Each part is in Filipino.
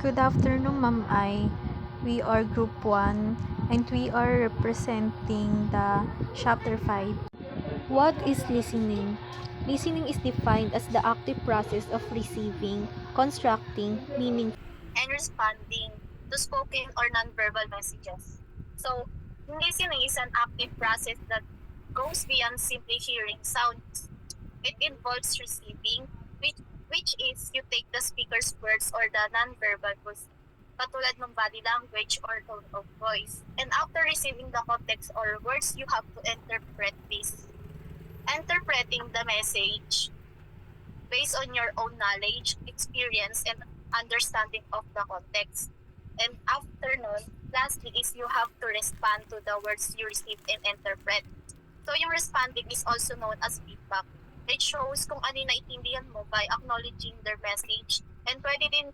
Good afternoon, Ma'am Ai. We are Group 1 and we are representing the Chapter 5. What is listening? Listening is defined as the active process of receiving, constructing, meaning, and responding to spoken or nonverbal messages. So, listening is an active process that goes beyond simply hearing sounds. It involves receiving, which is you take the speaker's words or the nonverbal cues, katulad ng body language or tone of voice. And after receiving the context or words, you have to interpret this. Interpreting the message based on your own knowledge, experience, and understanding of the context. And after nun, lastly is you have to respond to the words you receive and interpret. So yung responding is also known as feedback. It shows kung ano yung naiintindihan mo by acknowledging their message, and pwede din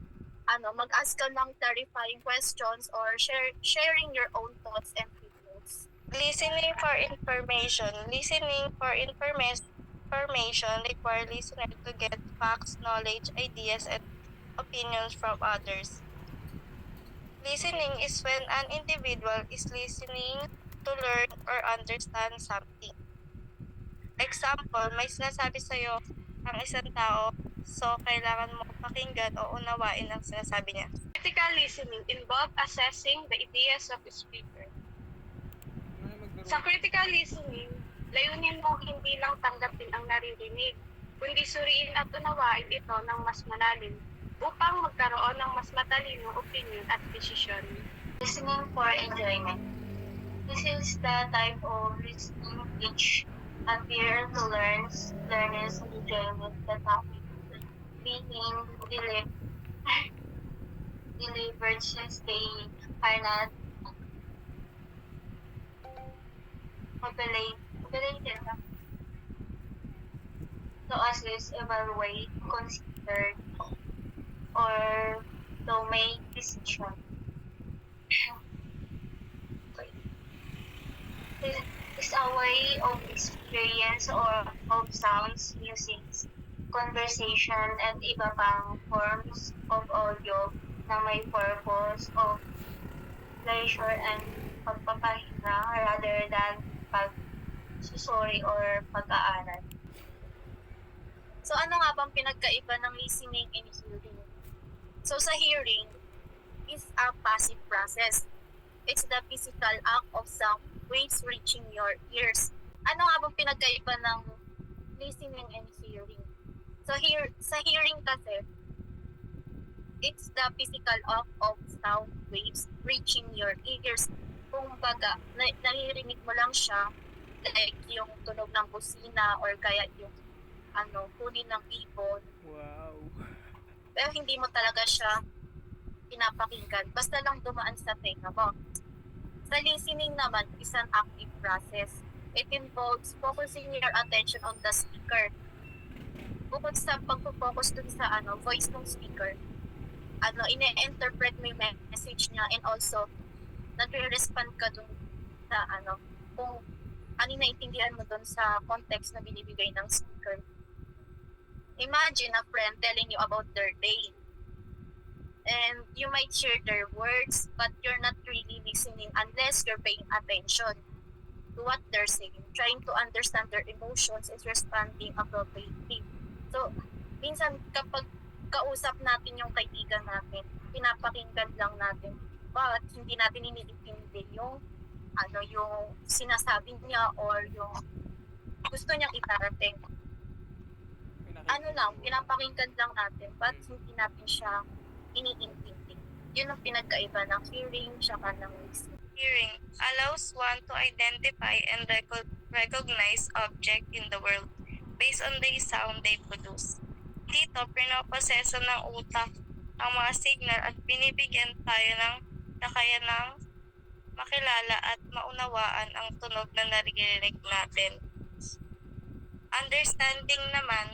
mag-ask ka ng clarifying questions or sharing your own thoughts and feelings. Listening for information. Listening for information requires listener to get facts, knowledge, ideas, and opinions from others. Listening is when an individual is listening to learn or understand something. Example, may sinasabi sa'yo ang isang tao, so kailangan mo pakinggan o unawain ang sinasabi niya. Critical listening involves assessing the ideas of the speaker. Sa critical listening, layunin mo hindi lang tanggapin ang naririnig, kundi suriin at unawain ito ng mas malalim upang magkaroon ng mas matalinong opinion at desisyon. Listening for enjoyment. This is the type of listening which appear to learners enjoyment the topic being delivered since they are not motivated to assess, evaluate, consider, or to make decision. It's a way of experience or of sounds, music, conversation, and iba pang forms of audio na may purpose of pleasure and pagpapahinga rather than pagsusuri or pag-aaral. So ano nga bang pinagkaiba ng listening and hearing? So sa hearing is a passive process. It's the physical act of sound waves reaching your ears. Ano nga bang pinagkaiba ng listening and hearing? So sa hearing kasi, it's the physical act of sound waves reaching your ears. Kung baga, naririnig mo lang siya, like yung tunog ng busina or kaya yung kunin ng ibon. Wow. Pero hindi mo talaga siya pinapakinggan. Basta lang dumaan sa tenga mo. Sa listening naman is an active process. It involves focusing your attention on the speaker. Bukod sa pag-focus dun sa voice ng speaker, ine-interpret mo yung message niya, and also nagre-respond ka dun sa kung ano naiintindihan mo dun sa context na binibigay ng speaker. Imagine a friend telling you about their day. And you might hear their words, but you're not really listening unless you're paying attention to what they're saying, trying to understand their emotions and responding appropriately. So, minsan kapag kausap natin yung kaibigan natin, pinapakinggan lang natin, but hindi natin iniintindi yung yung sinasabi niya or yung gusto niyang itarating. Pinapakinggan lang natin, but hindi natin siya iniintindi. Yun ang pinagkaiba ng hearing saka ng listening. Hearing allows one to identify and recognize object in the world based on the sound they produce. Dito, pinoproseso ng utak ang mga signal at binibigyan tayo ng kakayanang makilala at maunawaan ang tunog na naririnig natin. Understanding naman,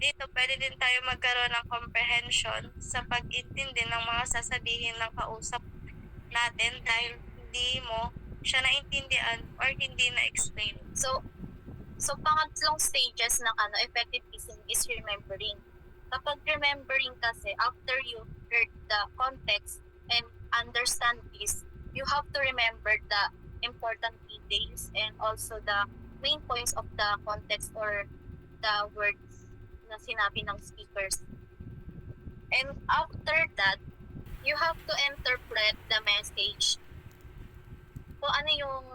dito pwede din tayo magkaroon ng comprehension sa pag-intindi ng mga sasabihin ng kausap natin dahil hindi mo siya naintindihan or hindi na-explain. So pangatlong stages ng effective listening is remembering. Kapag remembering kasi, after you heard the context and understand this, you have to remember the important details and also the main points of the context or the words na sinabi ng speakers. And after that, you have to interpret the message. Kung ano yung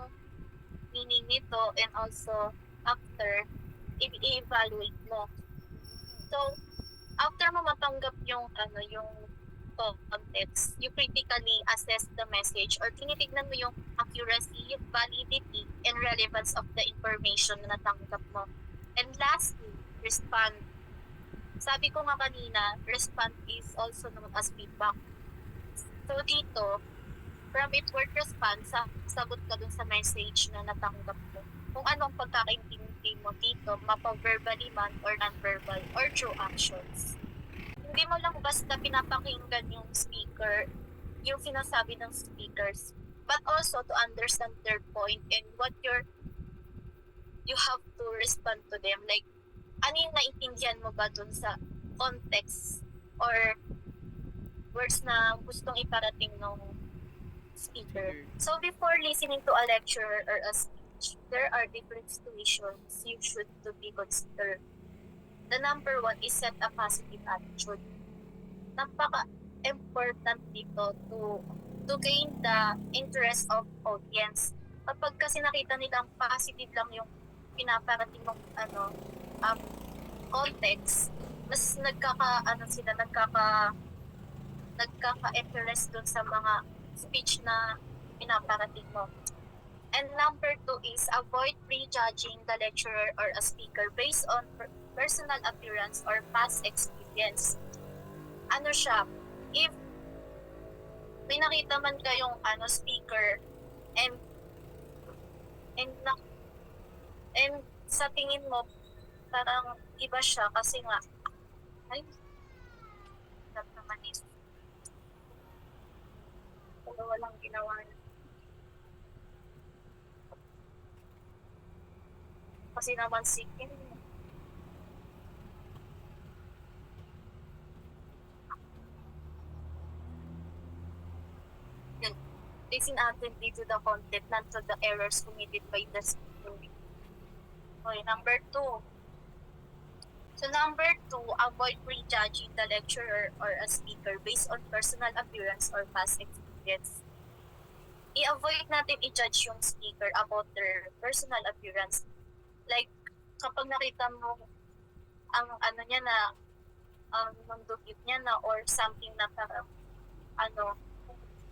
meaning nito, and also after, i-evaluate mo. So, after mo matanggap yung context, you critically assess the message or tinitignan mo yung accuracy, validity, and relevance of the information na natanggap mo. And lastly, respond. Sabi ko nga kanina, respond is also known as feedback. So dito, from its word response, sagot ka dun sa message na natanggap mo. Kung anong pagkakaintindi mo dito, mapa-verbally man or non-verbal or through actions. Hindi mo lang basta pinapakinggan yung speaker, yung sinasabi ng speakers, but also to understand their point and what you have to respond to them. Like, ano yung naintindihan mo ba dun sa context or words na gustong iparating ng speaker. So before listening to a lecture or a speech, there are different situations you should to be considered. The number one is set a positive attitude. Napaka-important dito to gain the interest of audience. Kapag kasi nakita nilang positive lang yung pinaparating ng context, mas nagkaka-interest dun sa mga speech na pinaparating mo. And number two is avoid prejudging the lecturer or a speaker based on personal appearance or past experience. Ano siya, if may nakita man kayong speaker and sa tingin mo parang iba siya kasi nga naman is walang ginawa niya. Kasi naman sikin. Listen attentively to the content, not to the errors committed by the speaker. Okay, number two. So number two, avoid prejudging the lecturer or a speaker based on personal appearance or past experience. I-avoid natin i-judge yung speaker about their personal appearance. Like, kapag nakita mo ang niya na mandukit niya na or something na parang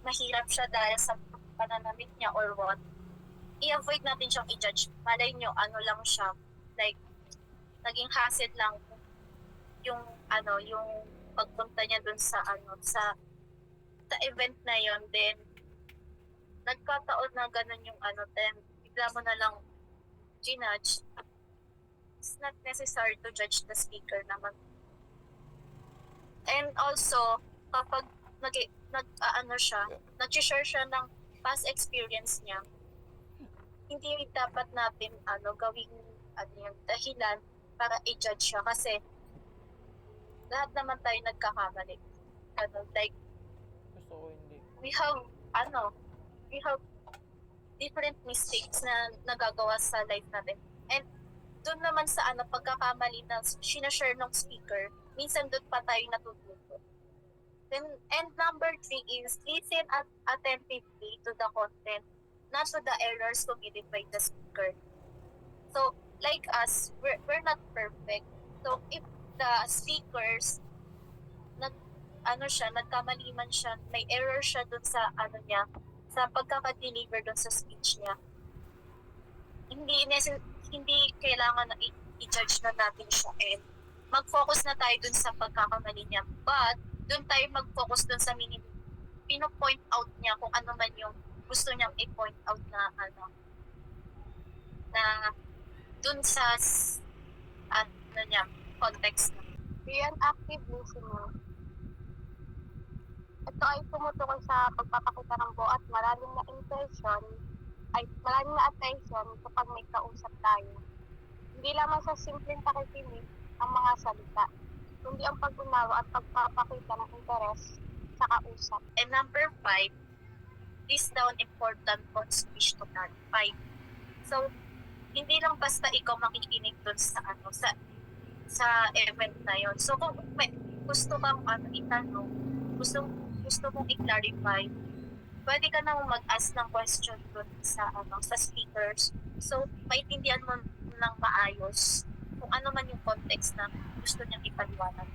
mahirap siya dahil sa pananamit niya or what, i-avoid natin siyang i-judge. Malay nyo, lang siya, like, naging hassle lang yung pagpunta niya dun sa sa event na yon, then nagkataon na ganun yung then bigla mo na lang ginudge. It's not necessary to judge the speaker naman. And also, kapag nag-share siya ng past experience niya, hindi dapat natin gawing yung dahilan para i-judge siya kasi lahat naman tayo nagkakamali. Like, Gusto ko hindi. we have different mistakes na nagagawa sa life natin. And doon naman sa pagkakamali na sinashare ng speaker, minsan doon pa tayo natututo. And number three is listen attentively to the content, not to the errors committed by the speaker. So, like us, we're not perfect. So, if the speakers nagkamali man siya, may error siya dun sa niya, sa pagkaka-deliver dun sa speech niya, hindi kailangan na i-judge na natin siya and mag-focus na tayo dun sa pagkakamali niya. But, dun tayo mag-focus dun sa pino-point out niya kung ano man yung gusto niyang i-point out na na dun sa niya, context na. Beyond active listening, ito ay tumutukoy sa pagpapakita ng buo at malalim na attention kapag may kausap tayo. Hindi lamang sa simpleng pakikinig ang mga salita, kundi ang pag-unawa at pagpapakita ng interes nakausap. And number 5, list down important points you wish to clarify. So, hindi lang basta ikaw makikinig dun sa sa event na yun. So, kung may gusto kang itanong, gusto mong i-clarify, pwede ka nang mag-ask ng question dun sa speakers. So, maintindihan mo ng maayos kung ano man yung context na gusto niyang ipaliwanag.